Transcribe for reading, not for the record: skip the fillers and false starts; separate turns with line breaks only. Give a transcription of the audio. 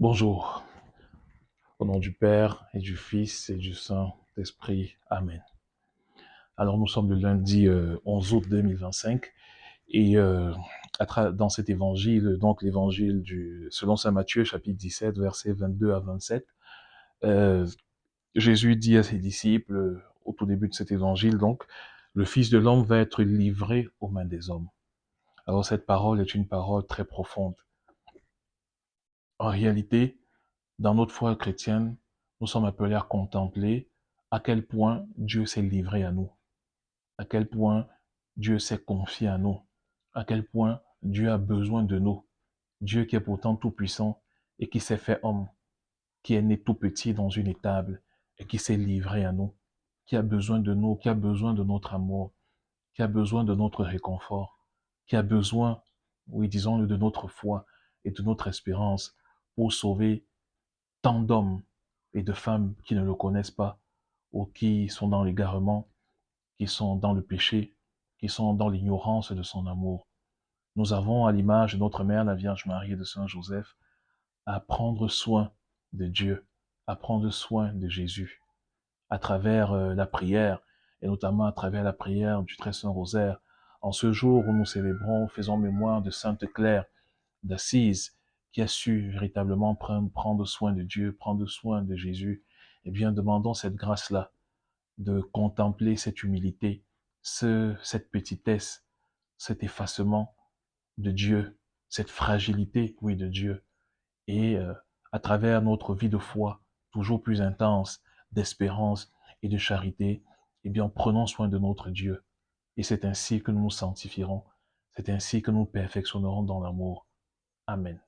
Bonjour, au nom du Père et du Fils et du Saint-Esprit. Amen. Alors nous sommes le lundi 11 août 2025 et dans cet évangile, donc l'évangile selon saint Matthieu chapitre 17 versets 22 à 27, euh, Jésus dit à ses disciples au tout début de cet évangile, donc, le Fils de l'homme va être livré aux mains des hommes. Alors cette parole est une parole très profonde. En réalité, dans notre foi chrétienne, nous sommes appelés à contempler à quel point Dieu s'est livré à nous, à quel point Dieu s'est confié à nous, à quel point Dieu a besoin de nous. Dieu qui est pourtant tout-puissant et qui s'est fait homme, qui est né tout petit dans une étable et qui s'est livré à nous, qui a besoin de nous, qui a besoin de notre amour, qui a besoin de notre réconfort, qui a besoin, oui, disons-le, de notre foi et de notre espérance pour sauver tant d'hommes et de femmes qui ne le connaissent pas, ou qui sont dans l'égarement, qui sont dans le péché, qui sont dans l'ignorance de son amour. Nous avons, à l'image de notre mère, la Vierge Marie et de Saint Joseph, à prendre soin de Dieu, à prendre soin de Jésus, à travers la prière, et notamment à travers la prière du Très Saint Rosaire. En ce jour où nous célébrons, faisons mémoire de Sainte Claire d'Assise, qui a su véritablement prendre soin de Dieu, prendre soin de Jésus, eh bien, demandons cette grâce-là, de contempler cette humilité, cette petitesse, cet effacement de Dieu, cette fragilité, oui, de Dieu. Et à travers notre vie de foi, toujours plus intense, d'espérance et de charité, eh bien, prenons soin de notre Dieu. Et c'est ainsi que nous nous sanctifierons. C'est ainsi que nous perfectionnerons dans l'amour. Amen.